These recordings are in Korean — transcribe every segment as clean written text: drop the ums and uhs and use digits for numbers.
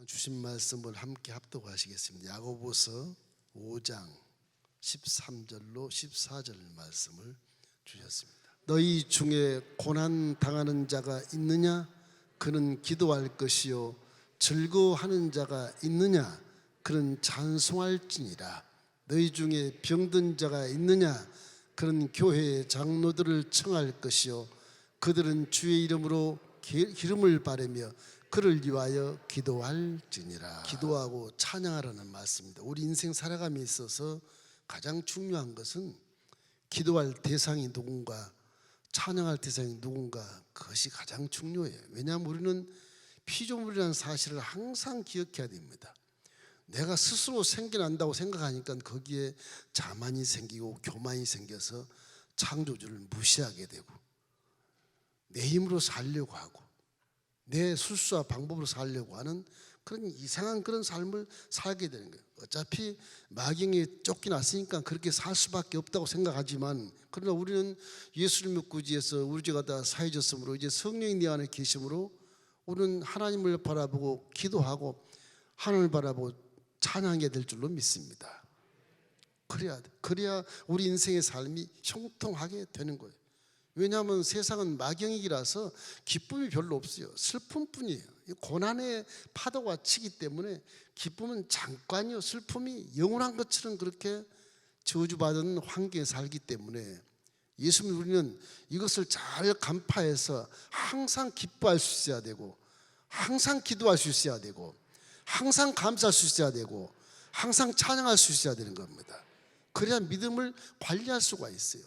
주신 말씀을 함께 합독하시겠습니다. 야고보서 5장 13절로 14절 말씀을 주셨습니다. 너희 중에 고난 당하는 자가 있느냐? 그는 기도할 것이요 즐거워하는 자가 있느냐? 그는 찬송할지니라. 너희 중에 병든 자가 있느냐? 그는 교회의 장로들을 청할 것이요 그들은 주의 이름으로 기름을 바르며 그를 위하여 기도할지니라. 기도하고 찬양하라는 말씀입니다. 우리 인생 살아감에 있어서 가장 중요한 것은 기도할 대상이 누군가, 찬양할 대상이 누군가, 그것이 가장 중요해요. 왜냐하면 우리는 피조물이라는 사실을 항상 기억해야 됩니다. 내가 스스로 생겨난다고 생각하니까 거기에 자만이 생기고 교만이 생겨서 창조주를 무시하게 되고 내 힘으로 살려고 하고 내 술수와 방법으로 살려고 하는 그런 이상한 그런 삶을 살게 되는 거예요. 어차피 마귀에 쫓겨났으니까 그렇게 살 수밖에 없다고 생각하지만, 그러나 우리는 예수를 믿고 지에서 우리 죄가 다 사해졌으므로 이제 성령이 내 안에 계심으로 우리는 하나님을 바라보고 기도하고 하나님을 바라보고 찬양하게 될 줄로 믿습니다. 그래야 우리 인생의 삶이 형통하게 되는 거예요. 왜냐하면 세상은 막영이라서 기쁨이 별로 없어요. 슬픔뿐이에요. 고난의 파도가 치기 때문에 기쁨은 잠깐이요, 슬픔이 영원한 것처럼 그렇게 저주받은 환경에 살기 때문에 예수님, 우리는 이것을 잘 간파해서 항상 기뻐할 수 있어야 되고, 항상 기도할 수 있어야 되고, 항상 감사할 수 있어야 되고, 항상 찬양할 수 있어야 되는 겁니다. 그래야 믿음을 관리할 수가 있어요.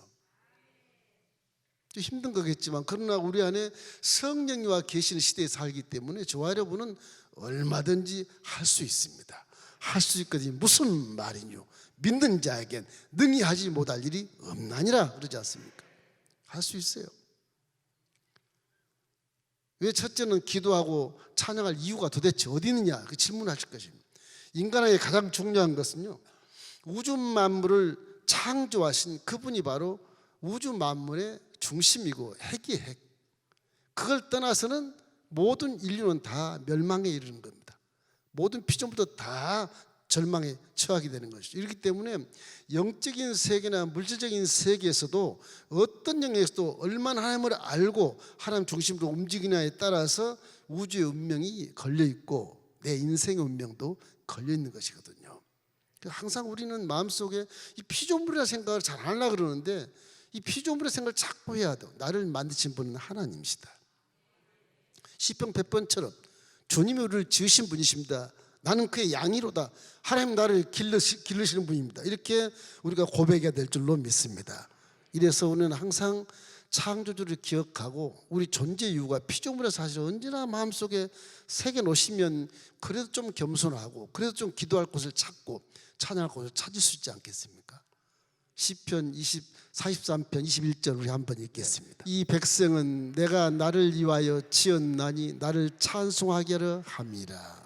좀 힘든 거겠지만, 그러나 우리 안에 성령님과 계시는 시대에 살기 때문에 저와 여러분은 얼마든지 할 수 있습니다. 할 수 있거든요. 무슨 말이뇨? 믿는 자에겐 능히 하지 못할 일이 없나니라 그러지 않습니까? 할 수 있어요. 왜 첫째는 기도하고 찬양할 이유가 도대체 어디 있느냐? 그 질문하실 것입니다. 인간에게 가장 중요한 것은요, 우주 만물을 창조하신 그분이 바로 우주 만물의 중심이고 핵이 핵. 그걸 떠나서는 모든 인류는 다 멸망에 이르는 겁니다. 모든 피조물도 다 절망에 처하게 되는 것이죠. 이렇기 때문에 영적인 세계나 물질적인 세계에서도 어떤 영역에서도 얼마나 하나님을 알고 하나님 중심으로 움직이냐에 따라서 우주의 운명이 걸려있고 내 인생의 운명도 걸려있는 것이거든요. 항상 우리는 마음속에 이 피조물이라 생각을 잘 안 하려고 그러는데, 이 피조물의 생각을 자꾸 해야 돼. 나를 만드신 분은 하나님이시다. 시편 100번처럼 주님이 우리를 지으신 분이십니다. 나는 그의 양이로다. 하나님 나를 기르시는 분입니다. 이렇게 우리가 고백해야 될 줄로 믿습니다. 이래서 우리는 항상 창조주를 기억하고 우리 존재 이유가 피조물의 사실을 언제나 마음속에 새겨놓으시면 그래도 좀 겸손하고 그래도 좀 기도할 곳을 찾고 찬양할 곳을 찾을 수 있지 않겠습니까? 시편 43편 21절 우리 한번 읽겠습니다. 이 백성은 내가 나를 위하여 지었나니 나를 찬송하게 하려 함이라.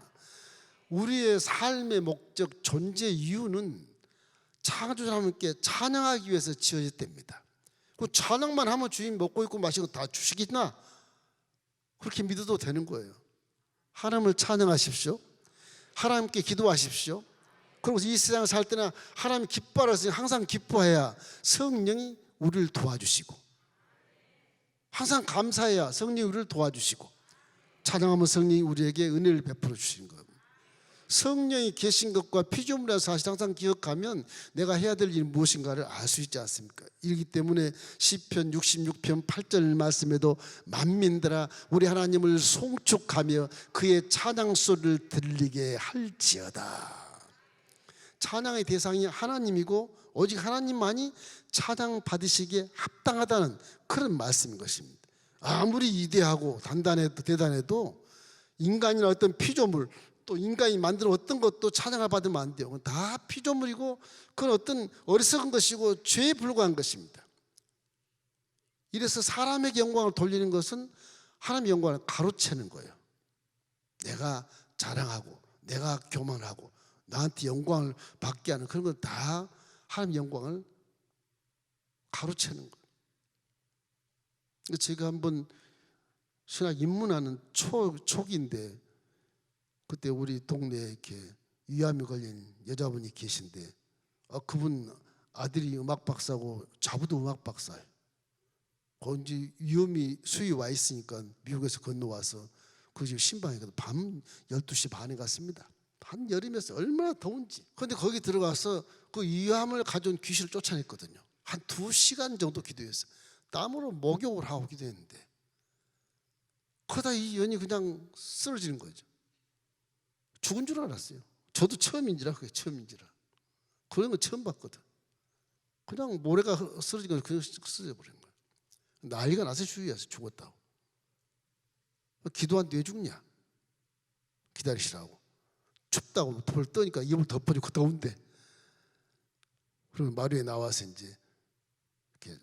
우리의 삶의 목적, 존재 이유는 창조주 하나님께 찬양하기 위해서 지어졌답니다. 그 찬양만 하면 주님 먹고 있고 마시고 다 주시겠나? 그렇게 믿어도 되는 거예요. 하나님을 찬양하십시오. 하나님께 기도하십시오. 그리고 이 세상을 살 때나 하나님 기뻐하시니 항상 기뻐해야 성령이 우리를 도와주시고, 항상 감사해야 성령이 우리를 도와주시고, 찬양하면 성령이 우리에게 은혜를 베풀어 주시는 거예요. 성령이 계신 것과 피조물의 사실 항상 기억하면 내가 해야 될 일이 무엇인가를 알 수 있지 않습니까? 이렇기 때문에 시편 66편 8절 말씀에도 만민들아 우리 하나님을 송축하며 그의 찬양 소리를 들리게 할지어다. 찬양의 대상이 하나님이고 오직 하나님만이 찬양 받으시기에 합당하다는 그런 말씀인 것입니다. 아무리 위대하고 단단해도 대단해도 인간이나 어떤 피조물, 또 인간이 만든 어떤 것도 찬양을 받으면 안 돼요. 다 피조물이고 그건 어떤 어리석은 것이고 죄에 불과한 것입니다. 이래서 사람에게 영광을 돌리는 것은 하나님의 영광을 가로채는 거예요. 내가 자랑하고 내가 교만하고 나한테 영광을 받게 하는 그런 건 다 하나님의 영광을 가로채는 거예요. 제가 한번 신학 입문하는 초기인데 그때 우리 동네에 이렇게 위암이 걸린 여자분이 계신데 그분 아들이 음악 박사고 자부도 음악 박사예요. 거기 위험이 수위 와 있으니까 미국에서 건너와서 그 집 신방에 밤 12시 반에 갔습니다. 한여름이었어요. 얼마나 더운지. 그런데 거기 들어가서 그 위암을 가져온 귀신을 쫓아냈거든요. 한 2시간 정도 기도했어요. 땀으로 목욕을 하고 기도했는데 그러다 이 연이 그냥 쓰러지는 거죠. 죽은 줄 알았어요. 저도 처음인지라 그게 처음인지라. 그런 거 처음 봤거든. 그냥 모래가 쓰러진 거 그냥 쓰러져 버린 거예요. 난리가 나서 주위에서 죽었다고. 기도한데 왜 죽냐? 기다리시라고. 춥다고 벌 떠니까 입을 덮어주고 더운데. 그러면 마루에 나와서 이제 이렇게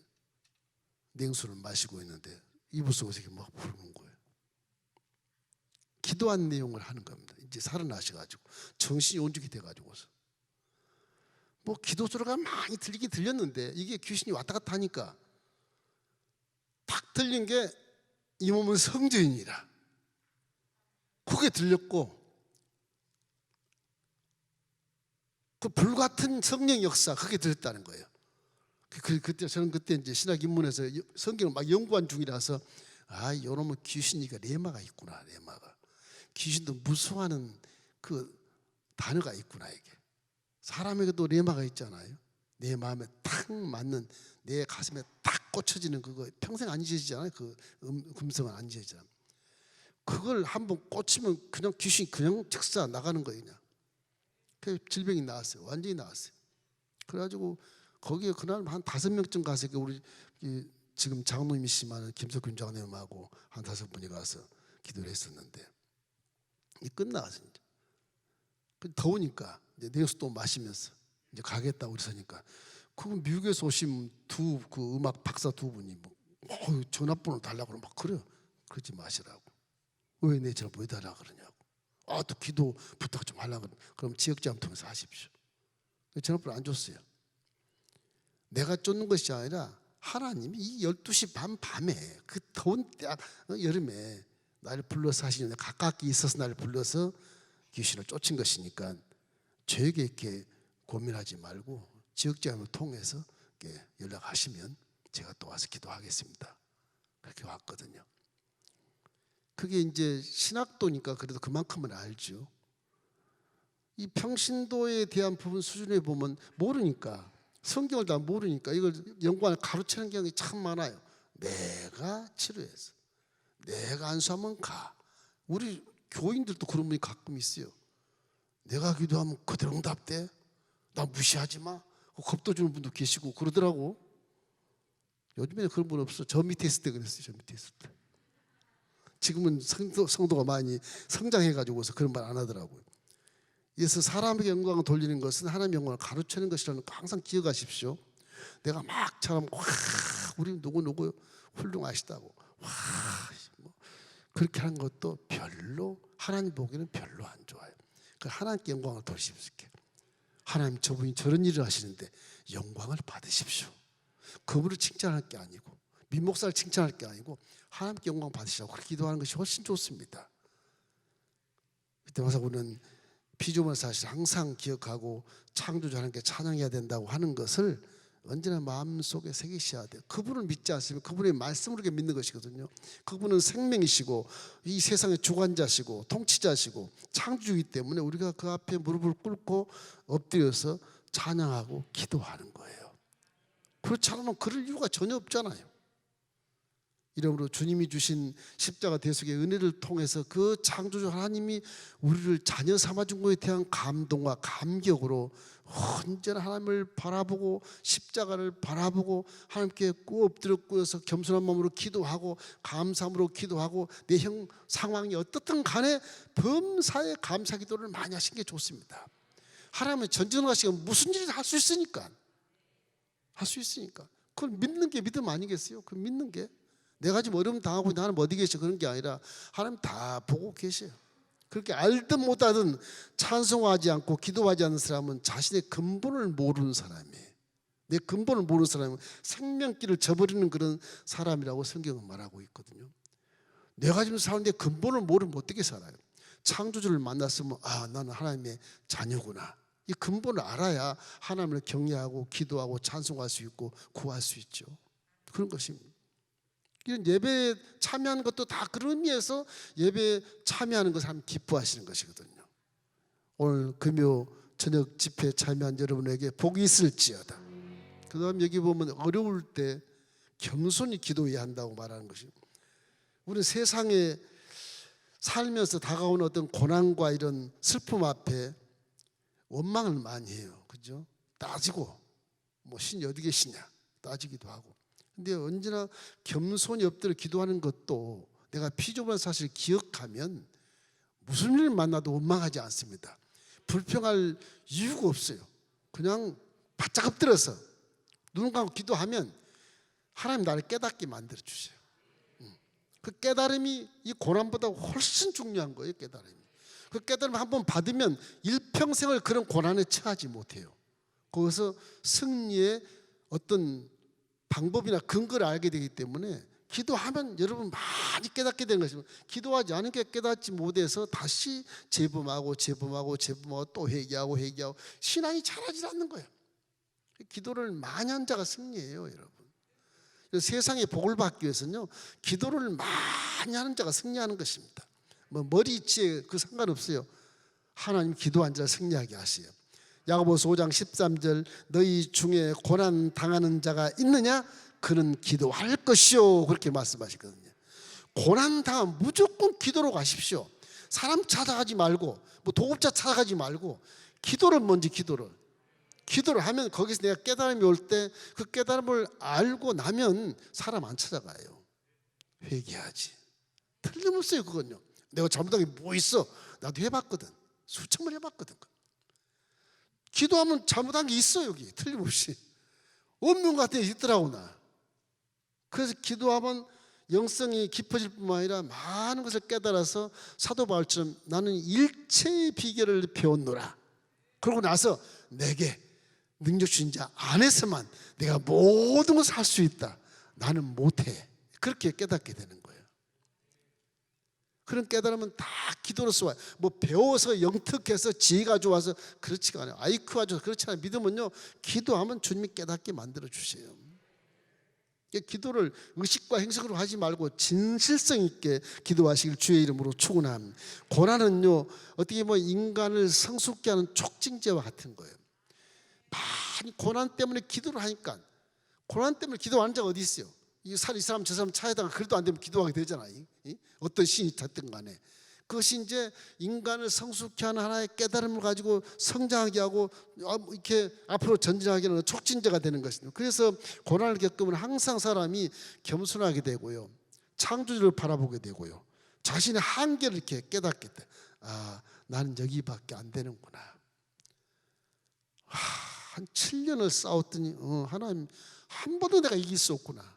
냉수를 마시고 있는데 이불 속에서 이렇게 막 부르는 거예요. 기도한 내용을 하는 겁니다. 이제 살아나셔가지고 정신이 온전히 돼가지고서 뭐 기도 소리가 많이 들리긴 들렸는데 이게 귀신이 왔다 갔다 하니까 딱 들린 게 이 몸은 성전이라 그게 들렸고 그 불같은 성령 역사 그게 들렸다는 거예요. 그때 저는 그때 이제 신학 입문해서 성경을 막 연구한 중이라서 요놈은 귀신이가 레마가 있구나. 레마가 귀신도 무서워하는 그 단어가 있구나. 이게 사람에게도 레마가 있잖아요. 내 마음에 탁 맞는 내 가슴에 딱 꽂혀지는 그거 평생 안 잊어지잖아요. 그 금성은 안 잊어지잖아요. 그걸 한번 꽂히면 그냥 귀신이 그냥 즉사 나가는 거예요. 그냥 그 질병이 나왔어요. 완전히 나왔어요. 그래가지고 거기에 그날 한 5명쯤 가서 우리 지금 장로님이시면 김석균 장로님하고 한 5분이 가서 기도를 했었는데 이 끝나서 이제 더우니까 이제 냉수 또 마시면서 이제 가겠다 우리 서니까 그 미국에서 오신 그 음악 박사 2분이 뭐 전화번호 달라고 그러면 막 그래요. 그러지 마시라고. 왜 내 전화 왜 달라 그러냐고. 또 기도 부탁 좀 하려고 그럼 지역자문 통해서 하십시오. 전화번호 안 줬어요. 내가 쫓는 것이 아니라 하나님이 이 12시 밤에 그 더운 때 여름에 나를 불러서 하시는데 가깝게 있어서 나를 불러서 귀신을 쫓은 것이니까 저에게 이렇게 고민하지 말고 지역자문을 통해서 이렇게 연락하시면 제가 또 와서 기도하겠습니다. 그렇게 왔거든요. 그게 이제 신학도니까 그래도 그만큼은 알죠. 이 평신도에 대한 부분 수준에 보면 모르니까 성경을 다 모르니까 이걸 연구하는 가르치는 경우가 참 많아요. 내가 치료해서 내가 안수하면 가. 우리 교인들도 그런 분이 가끔 있어요. 내가 기도하면 그대로 응답돼. 나 무시하지 마. 겁도 주는 분도 계시고 그러더라고. 요즘에는 그런 분 없어. 저 밑에 있을 때 그랬어요. 저 밑에 있을 때. 지금은 성도가 많이 성장해가지고서 그런 말 안 하더라고요. 그래서 사람에게 영광을 돌리는 것은 하나님의 영광을 가르치는 것이라는 거 항상 기억하십시오. 내가 막 잘하면 와 우리 누구 훌륭하시다고 와 뭐 그렇게 하는 것도 별로 하나님 보기에는 별로 안 좋아요. 그 하나님께 영광을 돌리십시오. 하나님 저분이 저런 일을 하시는데 영광을 받으십시오. 그분을 칭찬할 게 아니고 민목사를 칭찬할 게 아니고 하나님께 영광 받으시라고 그렇게 기도하는 것이 훨씬 좋습니다. 그때 와서 우리는 피조물 사실 항상 기억하고 창조주 하나님께 찬양해야 된다고 하는 것을 언제나 마음속에 새기셔야 돼요. 그분을 믿지 않으면 그분의 말씀으로 믿는 것이거든요. 그분은 생명이시고 이 세상의 주관자시고 통치자시고 창조주이기 때문에 우리가 그 앞에 무릎을 꿇고 엎드려서 찬양하고 기도하는 거예요. 그렇지 않으면 그럴 이유가 전혀 없잖아요. 이러므로 주님이 주신 십자가 대속의 은혜를 통해서 그 창조주 하나님이 우리를 자녀 삼아준 것에 대한 감동과 감격으로 언제나 하나님을 바라보고 십자가를 바라보고 하나님께 엎드려 꿇어서 겸손한 마음으로 기도하고 감사함으로 기도하고 내 상황이 어떻든 간에 범사에 감사 기도를 많이 하신 게 좋습니다. 하나님은 전쟁하시면 무슨 일이든 할 수 있으니까 그걸 믿는 게 믿음 아니겠어요? 그 믿는 게 내가 지금 어려움 당하고 나는 어디 계셔 그런 게 아니라 하나님 다 보고 계셔요. 그렇게 알든 못하든 찬송하지 않고 기도하지 않는 사람은 자신의 근본을 모르는 사람이에요. 내 근본을 모르는 사람은 생명길을 저버리는 그런 사람이라고 성경은 말하고 있거든요. 내가 지금 사는데 근본을 모르면 어떻게 살아요? 창조주를 만났으면 나는 하나님의 자녀구나. 이 근본을 알아야 하나님을 경외하고 기도하고 찬송할 수 있고 구할 수 있죠. 그런 것입니다. 이런 예배에 참여하는 것도 다 그런 의미에서 예배에 참여하는 것을 하나님 기뻐하시는 것이거든요. 오늘 금요 저녁 집회에 참여한 여러분에게 복이 있을지어다. 그 다음 여기 보면 어려울 때 겸손히 기도해야 한다고 말하는 것입니다. 우리는 세상에 살면서 다가오는 어떤 고난과 이런 슬픔 앞에 원망을 많이 해요. 그죠? 따지고 신이 어디 계시냐 따지기도 하고. 근데 언제나 겸손히 엎드려 기도하는 것도 내가 피조물한 사실을 기억하면 무슨 일을 만나도 원망하지 않습니다. 불평할 이유가 없어요. 그냥 바짝 엎드려서 눈 감고 기도하면 하나님 나를 깨닫게 만들어 주세요. 그 깨달음이 이 고난보다 훨씬 중요한 거예요. 깨달음이. 그 깨달음을 한번 받으면 일평생을 그런 고난에 처하지 못해요. 거기서 승리의 어떤 방법이나 근거를 알게 되기 때문에 기도하면 여러분 많이 깨닫게 되는 것입니다. 기도하지 않은 게 깨닫지 못해서 다시 재범하고 또 회개하고 신앙이 자라지 않는 거예요. 기도를 많이 한 자가 승리예요, 여러분. 세상에 복을 받기 위해서는요, 기도를 많이 하는 자가 승리하는 것입니다. 머리치에 그 상관없어요. 하나님 기도한 자를 승리하게 하세요. 야고보서 5장 13절 너희 중에 고난 당하는 자가 있느냐? 그는 기도할 것이요. 그렇게 말씀하시거든요. 고난 당하면 무조건 기도로 가십시오. 사람 찾아가지 말고 도급자 찾아가지 말고 기도를 먼저 기도를 하면 거기서 내가 깨달음이 올 때 그 깨달음을 알고 나면 사람 안 찾아가요. 회개하지. 틀림없어요. 그건요. 내가 잘못한 게 뭐 있어? 나도 해봤거든. 수천 번 해봤거든. 기도하면 잘못한 게 있어. 여기 틀림없이 없는 것 같아. 있더라고. 나 그래서 기도하면 영성이 깊어질 뿐만 아니라 많은 것을 깨달아서 사도 바울처럼 나는 일체의 비결을 배웠노라. 그러고 나서 내게 능력 주신 자 안에서만 내가 모든 것을 할 수 있다. 나는 못해. 그렇게 깨닫게 되는 거예요. 그런 깨달음은 다 기도로서 와요. 배워서 영특해서 지혜가 좋아서 그렇지가 않아요. IQ가 좋아서 그렇지 않아요. 믿음은요, 기도하면 주님이 깨닫게 만들어 주세요. 기도를 의식과 행색으로 하지 말고 진실성 있게 기도하시길 주의 이름으로 축원합니다. 고난은요, 어떻게 보면 인간을 성숙케 하는 촉진제와 같은 거예요. 많이 고난 때문에 기도를 하니까, 고난 때문에 기도하는 자가 어디 있어요? 이 사람 저 사람 차에다가 그래도 안 되면 기도하게 되잖아요. 어떤 신이 됐든 간에. 그것이 이제 인간을 성숙케 하는 하나의 깨달음을 가지고 성장하게 하고 이렇게 앞으로 전진하게 하는 촉진제가 되는 것입니다. 그래서 고난을 겪으면 항상 사람이 겸손하게 되고요, 창조주를 바라보게 되고요, 자신의 한계를 이렇게 깨닫게 돼. 나는 여기밖에 안 되는구나. 한 7년을 싸웠더니 하나님 한 번도 내가 이길 수 없구나.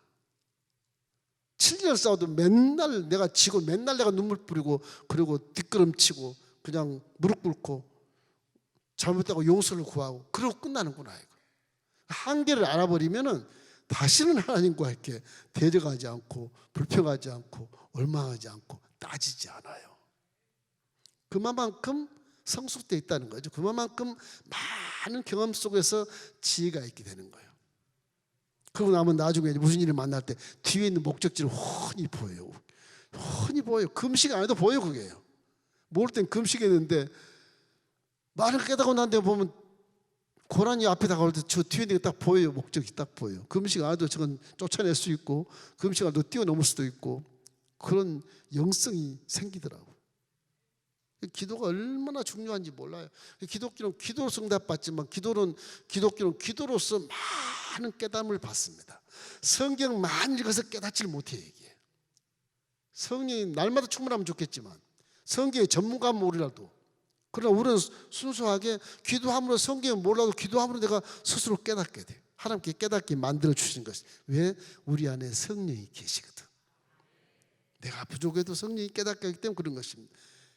7년을 싸워도 맨날 내가 지고 맨날 내가 눈물 뿌리고 그리고 뒷걸음치고 그냥 무릎 꿇고 잘못되고 용서를 구하고 그러고 끝나는구나. 이거. 한계를 알아버리면은 다시는 하나님과 이렇게 대적하지 않고 불평하지 않고 원망하지 않고 따지지 않아요. 그만큼 성숙되어 있다는 거죠. 그만큼 많은 경험 속에서 지혜가 있게 되는 거예요. 그러고 나면 나중에 무슨 일을 만날 때 뒤에 있는 목적지를 훤히 보여요. 훤히 보여요. 금식 안 해도 보여요. 그게요. 모를 땐 금식했는데 말을 깨닫고 난 데 보면 고난이 앞에 다가올 때 저 뒤에 있는 게 딱 보여요. 목적이 딱 보여요. 금식 안 해도 저건 쫓아낼 수 있고 금식 안 해도 뛰어넘을 수도 있고 그런 영성이 생기더라고요. 기도가 얼마나 중요한지 몰라요. 기독교는 기도로 응답받지만 기독교는 기도로서 많은 깨달음을 받습니다. 성경 많이 읽어서 깨닫지를 못해요. 이게 성령이 날마다 충만하면 좋겠지만 성경의 전문가면 모르라도, 그러나 우리는 순수하게 기도함으로, 성경을 몰라도 기도함으로 내가 스스로 깨닫게 돼요. 하나님께 깨닫게 만들어 주신 것이 왜? 우리 안에 성령이 계시거든. 내가 부족해도 성령이 깨닫게 하기 때문에 그런 것입니다.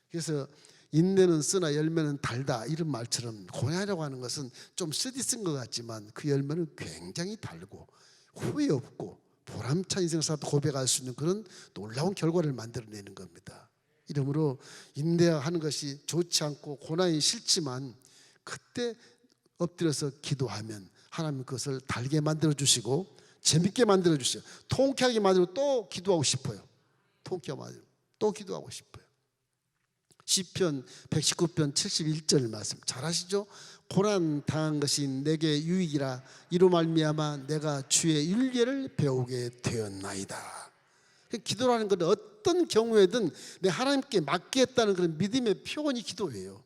그래서 인내는 쓰나 열매는 달다, 이런 말처럼 고난이라고 하는 것은 좀 쓰디 쓴 것 같지만 그 열매는 굉장히 달고 후회 없고 보람찬 인생을 살다 고백할 수 있는 그런 놀라운 결과를 만들어내는 겁니다. 이러므로 인내하는 것이 좋지 않고 고난이 싫지만 그때 엎드려서 기도하면 하나님 그것을 달게 만들어 주시고 재밌게 만들어 주시고 통쾌하게 만들고 또 기도하고 싶어요. 통쾌하게 만들고 또 기도하고 싶어요. 시편 119편 71절 말씀 잘 아시죠? 고난 당한 것이 내게 유익이라 이로 말미암아 내가 주의 율례를 배우게 되었나이다. 기도라는 것은 어떤 경우에든 내 하나님께 맡기겠다는 그런 믿음의 표현이 기도예요.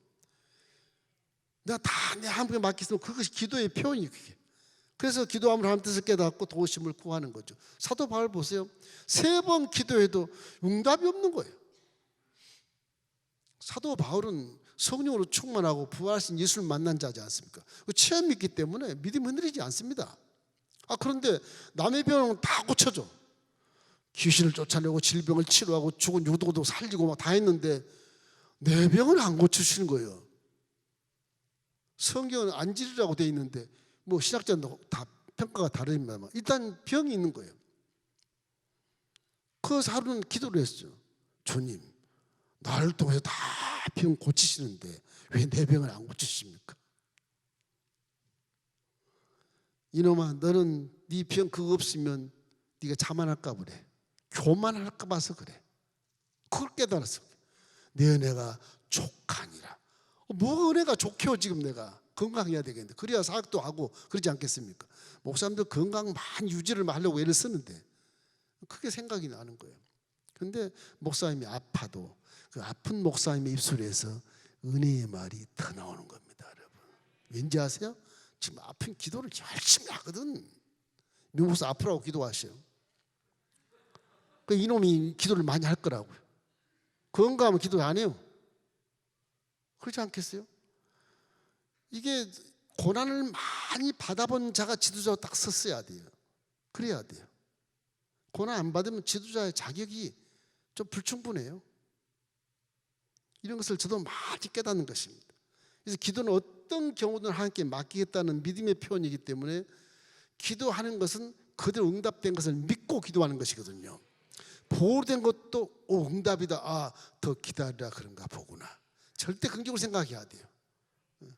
내가 다 내 하나님께 맡겼으면 그것이 기도의 표현이에요. 그게. 그래서 기도하면 하나님 뜻을 깨닫고 도우심을 구하는 거죠. 사도 바울 보세요. 3번 기도해도 응답이 없는 거예요. 사도 바울은 성령으로 충만하고 부활하신 예수를 만난 자지 않습니까? 체험이 있기 때문에 믿음이 흔들리지 않습니다. 그런데 남의 병은 다 고쳐줘. 귀신을 쫓아내고 질병을 치료하고 죽은 유도도 살리고 막 다 했는데 내 병은 안 고쳐주시는 거예요. 성경은 안 지르라고 돼 있는데 뭐 신학자도 다 평가가 다릅니다. 일단 병이 있는 거예요. 그래서 하루는 기도를 했어요. 주님, 나를 통해서 다 병 고치시는데 왜 내 병을 안 고치십니까? 이놈아, 너는 네 병 그거 없으면 네가 자만할까 그래. 교만할까 봐서 그래. 그걸 깨달았어. 내 은혜가 족하니라. 뭐가 은혜가 좋게요? 지금 내가 건강해야 되겠는데 그래야 사역도 하고 그러지 않겠습니까? 목사님들 건강 많이 유지를 하려고 애를 쓰는데 크게 생각이 나는 거예요. 그런데 목사님이 아파도 그 아픈 목사님의 입술에서 은혜의 말이 더 나오는 겁니다, 여러분. 왠지 아세요? 지금 아픈 기도를 열심히 하거든. 미국에서 아프라고 기도하셔요. 그 이놈이 기도를 많이 할 거라고요. 건강하면 기도 안 해요. 그렇지 않겠어요? 이게 고난을 많이 받아본 자가 지도자로 딱 섰어야 돼요. 그래야 돼요. 고난 안 받으면 지도자의 자격이 좀 불충분해요. 이런 것을 저도 많이 깨닫는 것입니다. 그래서 기도는 어떤 경우든 하나님께 맡기겠다는 믿음의 표현이기 때문에 기도하는 것은 그대로 응답된 것을 믿고 기도하는 것이거든요. 보호된 것도 응답이다. 더 기다리라 그런가 보구나. 절대 긍정을 생각해야 돼요.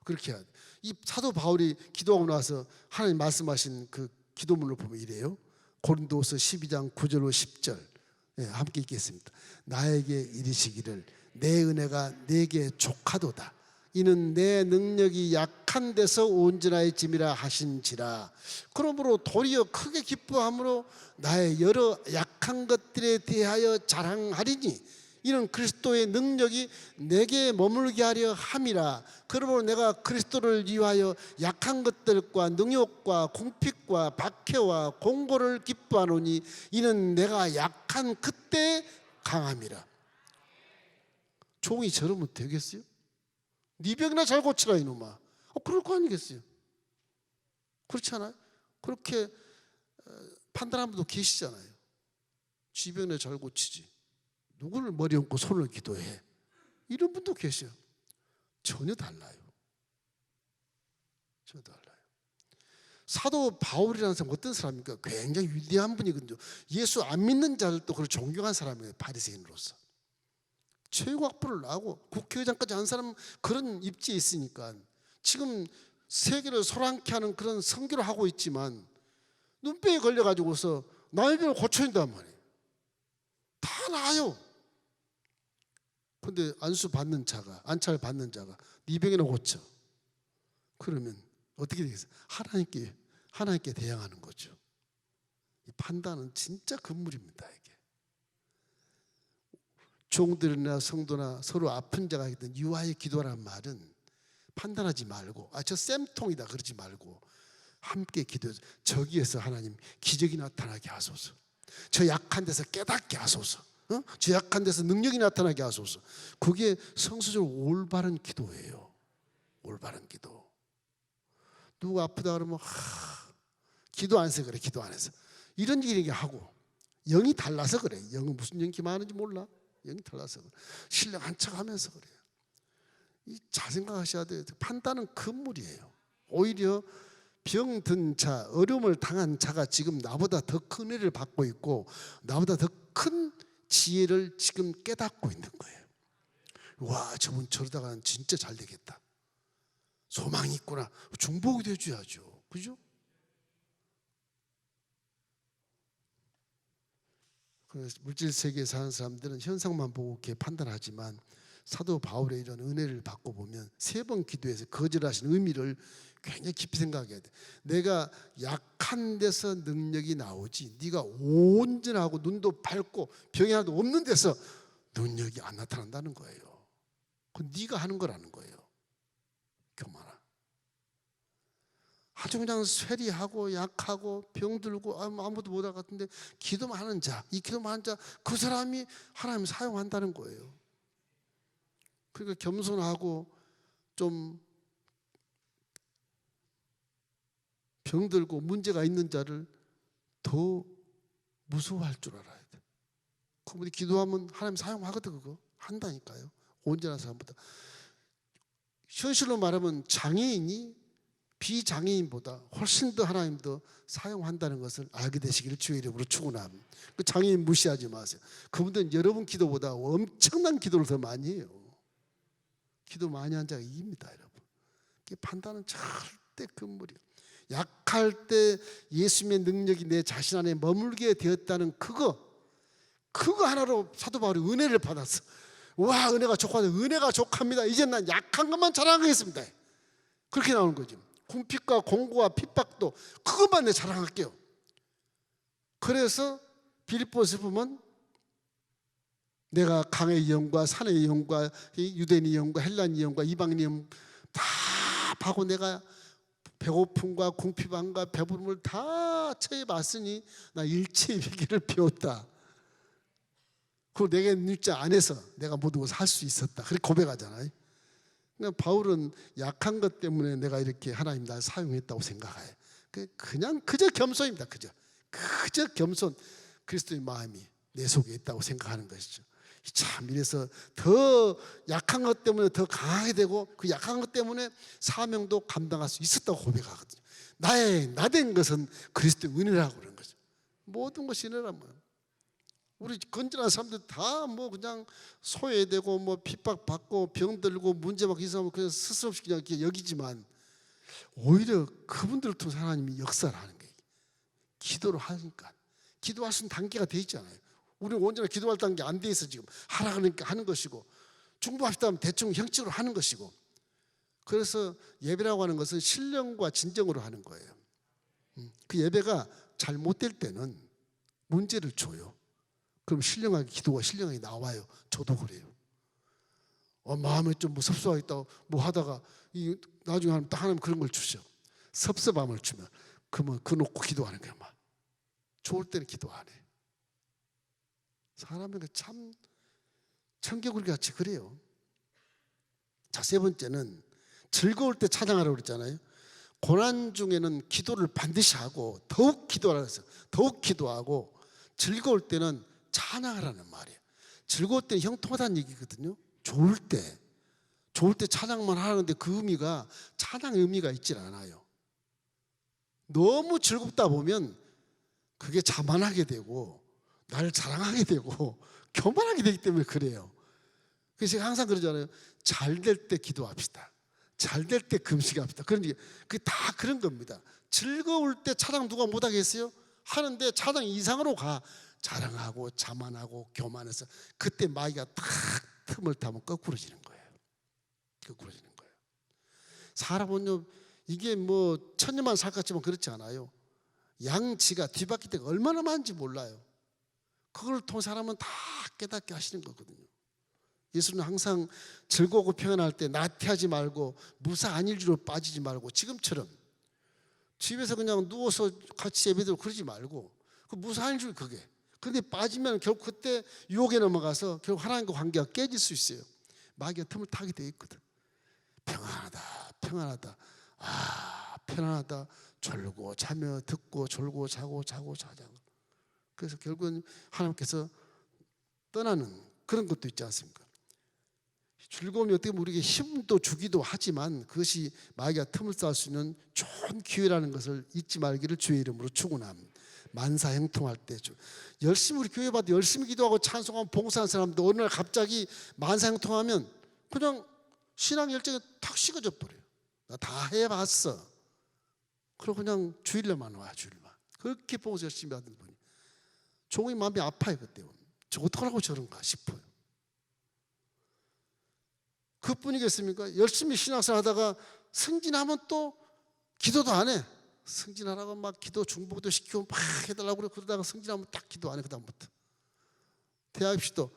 그렇게 해야 돼요. 이 사도 바울이 기도하고 나서 하나님 말씀하신 그 기도문을 보면 이래요. 고린도서 12장 9절로 10절 함께 읽겠습니다. 나에게 이르시기를 내 은혜가 내게 족하도다. 이는 내 능력이 약한 데서 온전하의 짐이라 하신지라. 그러므로 도리어 크게 기뻐함으로 나의 여러 약한 것들에 대하여 자랑하리니 이는 그리스도의 능력이 내게 머물게 하려 함이라. 그러므로 내가 그리스도를 위하여 약한 것들과 능욕과 궁핍과 박해와 공고를 기뻐하노니 이는 내가 약한 그때 강함이라. 종이 저러면 되겠어요? 네 병이나 잘 고치라 이놈아. 그럴 거 아니겠어요? 그렇지 않아요? 그렇게 판단하는 분도 계시잖아요. 지 병이나 잘 고치지. 누구를 머리 얹고 손을 기도해? 이런 분도 계셔요. 전혀 달라요. 전혀 달라요. 사도 바울이라는 사람 어떤 사람입니까? 굉장히 위대한 분이거든요. 예수 안 믿는 자들도 그걸 존경한 사람이에요. 바리새인으로서. 최고학부를 나오고 국회의장까지 한 사람 그런 입지에 있으니까 지금 세계를 소란케 하는 그런 선교를 하고 있지만 눈병에 걸려가지고서 남의 병을 고쳐야 된단 말이에요. 다 나아요. 그런데 안수 받는 자가, 안차를 받는 자가 네 병이나 고쳐. 그러면 어떻게 되겠어요? 하나님께 대항하는 거죠. 이 판단은 진짜 금물입니다. 이게. 종들이나 성도나 서로 아픈 자가 있든 유아의 기도라는 말은 판단하지 말고 저 쌤통이다 그러지 말고 함께 기도해서 저기에서 하나님 기적이 나타나게 하소서. 저 약한 데서 깨닫게 하소서. 저 약한 데서 능력이 나타나게 하소서. 그게 성수적으로 올바른 기도예요. 올바른 기도. 누가 아프다 그러면 기도 안 해서 그래. 기도 안 해서. 이런 얘기 하고 영이 달라서 그래. 영은 무슨 영이 많은지 몰라. 영이 달라서 그래. 신령 한 척 하면서 그래요. 잘 생각하셔야 돼요. 판단은 금물이에요. 오히려 병든 자, 어려움을 당한 자가 지금 나보다 더 큰 은혜를 받고 있고 나보다 더 큰 지혜를 지금 깨닫고 있는 거예요. 와, 저분 저러다가는 진짜 잘 되겠다, 소망이 있구나, 중보기도 해줘야죠. 그죠? 물질 세계에 사는 사람들은 현상만 보고 이렇게 판단하지만 사도 바울의 이런 은혜를 받고 보면 3번 기도해서 거절하신 의미를 굉장히 깊이 생각해야 돼. 내가 약한 데서 능력이 나오지, 네가 온전하고 눈도 밝고 병이 하나도 없는 데서 능력이 안 나타난다는 거예요. 그건 네가 하는 거라는 거예요. 교만아. 아주 그냥 쇠리하고 약하고 병들고 아무도 못할 것 같은데 기도만 하는 자, 이 기도만 하는 자, 그 사람이 하나님 사용한다는 거예요. 그러니까 겸손하고 좀 병들고 문제가 있는 자를 더 무서워할 줄 알아야 돼. 그분이 기도하면 하나님 사용하거든. 그거 한다니까요. 온전한 사람보다. 현실로 말하면 장애인이 비장애인보다 훨씬 더 하나님 더 사용한다는 것을 알게 되시기를 주의 이름으로 축원합니다. 그 장애인 무시하지 마세요. 그분들은 여러분 기도보다 엄청난 기도를 더 많이 해요. 기도 많이 한 자가 이깁니다, 여러분. 판단은 절대 금물이에요. 약할 때 예수님의 능력이 내 자신 안에 머물게 되었다는 그거 하나로 사도 바울이 은혜를 받았어. 와, 은혜가 족하다. 은혜가 족합니다. 이제 난 약한 것만 자랑하겠습니다. 그렇게 나오는 거죠. 궁핍과 공고와 핍박도 그것만 내 자랑할게요. 그래서 빌립보서 보면 내가 강의 영과 산의 영과 유대인의 영과 헬라인의 영과 이방인의 영 다 하고 내가 배고픔과 궁핍함과 배부름을 다 처해봤으니 나 일체의 비결을 배웠다. 그리고 내게 일자 안에서 내가 모든 것을 할 수 있었다. 그렇게 고백하잖아요. 그러니까 바울은 약한 것 때문에 내가 이렇게 하나님 날 사용했다고 생각해요. 그냥 그저 겸손입니다. 그저 겸손. 그리스도의 마음이 내 속에 있다고 생각하는 것이죠. 참, 이래서 더 약한 것 때문에 더 강하게 되고 그 약한 것 때문에 사명도 감당할 수 있었다고 고백하거든요. 나된 것은 그리스도의 은혜라고 그러는 거죠. 모든 것이 은혜라면 우리 건전한 사람들 다 뭐 그냥 소외되고 뭐 핍박받고 병들고 문제받고 이 사람은 그냥 스스럼없이 그냥 이렇게 여기지만 오히려 그분들을 통해서 하나님이 역사를 하는 거예요. 기도를 하니까. 기도할 수 있는 단계가 돼 있잖아요. 우리는 온전히 기도할 단계 안 돼 있어. 지금 하라 그러니까 하는 것이고, 중보합시다 하면 대충 형식으로 하는 것이고. 그래서 예배라고 하는 것은 신령과 진정으로 하는 거예요. 그 예배가 잘못될 때는 문제를 줘요. 그럼 신령하게 기도가 신령하게 나와요. 저도 그래요. 마음에 좀 뭐 섭섭하겠다고 뭐 하다가 나중에 하나님 그런 걸 주셔. 섭섭함을 주면 그러면 그 놓고 기도하는 거야. 막 좋을 때는 기도 안 해. 사람이 참 청개구리 같이 그래요. 자, 3번째는 즐거울 때 찬양하라고 그랬잖아요. 고난 중에는 기도를 반드시 하고 더욱 기도하라고 했어요. 더욱 기도하고 즐거울 때는 찬양하라는 말이에요. 즐거울 때는 형통하다는 얘기거든요. 좋을 때 찬양만 하는데 그 의미가 찬양의 의미가 있질 않아요. 너무 즐겁다 보면 그게 자만하게 되고 나를 자랑하게 되고 교만하게 되기 때문에 그래요. 그래서 제가 항상 그러잖아요. 잘 될 때 기도합시다. 잘 될 때 금식합시다. 그러니까 그게 다 그런 겁니다. 즐거울 때 찬양 누가 못하겠어요? 하는데 찬양 이상으로 가. 자랑하고 자만하고 교만해서 그때 마귀가 탁 틈을 타면 거꾸로지는 거예요. 거꾸로지는 거예요. 사람은요, 이게 뭐 천년만 살 것 같지만 그렇지 않아요. 양지가 뒤바뀔 때가 얼마나 많은지 몰라요. 그걸 통해 사람은 다 깨닫게 하시는 거거든요. 예수는 항상 즐거우고 평안할 때 나태하지 말고 무사한 일주로 빠지지 말고 지금처럼 집에서 그냥 누워서 같이 예배드리고 그러지 말고 그 무사한 일주 그게. 그런데 빠지면 결국 그때 유혹에 넘어가서 결국 하나님과 관계가 깨질 수 있어요. 마귀가 틈을 타게 돼 있거든. 평안하다. 편안하다. 졸고 자며 듣고 졸고 자고 자자고. 그래서 결국은 하나님께서 떠나는 그런 것도 있지 않습니까? 즐거움이 어떻게 보면 우리에게 힘도 주기도 하지만 그것이 마귀가 틈을 쌓을 수 있는 좋은 기회라는 것을 잊지 말기를 주의 이름으로 축원합니다. 만사 형통할 때 좀 열심히 우리 교회 봐도 열심히 기도하고 찬송하고 봉사하는 사람도 어느 날 갑자기 만사 형통하면 그냥 신앙 열정이 탁 식어져 버려요. 나 다 해봤어. 그리고 그냥 주일날만 와, 주일만. 그렇게 봉사 열심히 하던 분이 종이 마음이 아파요. 그때 저 어떡하라고 저런가 싶어요. 그뿐이겠습니까? 열심히 신앙생활 하다가 승진하면 또 기도도 안 해. 승진하라고 막 기도 중복도 시키고 막 해달라고 그래. 그러다가 승진하면 딱 기도 안 해. 그다음부터 대학 입시도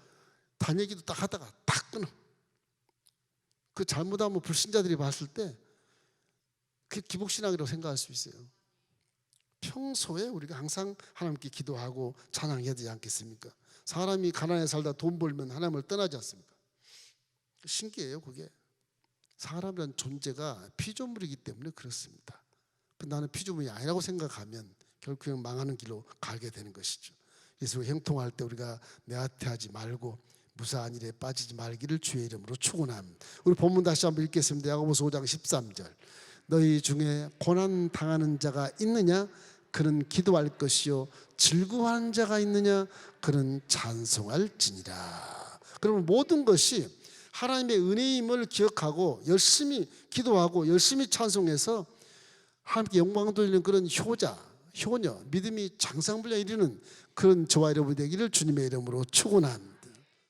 단예기도 딱 하다가 딱 끊어. 그 잘못하면 불신자들이 봤을 때 그게 기복신앙이라고 생각할 수 있어요. 평소에 우리가 항상 하나님께 기도하고 찬양해야 되지 않겠습니까? 사람이 가난에 살다 돈 벌면 하나님을 떠나지 않습니까? 신기해요. 그게 사람이라는 존재가 피조물이기 때문에 그렇습니다. 나는 피조물이 아니라고 생각하면 결국은 망하는 길로 가게 되는 것이죠. 그래서 형통할 때 우리가 내아태하지 말고 무사한 일에 빠지지 말기를 주의 이름으로 축원합니다. 우리 본문 다시 한번 읽겠습니다. 야고보서 5장 13절. 너희 중에 고난 당하는 자가 있느냐? 그는 기도할 것이요 즐거워하는 자가 있느냐? 그는 찬송할지니라. 그러면 모든 것이 하나님의 은혜임을 기억하고 열심히 기도하고 열심히 찬송해서 하나님께 영광 돌리는 그런 효녀, 믿음이 장상불량 이루는 그런 저와 여러분이 되기를 주님의 이름으로 축원합니다.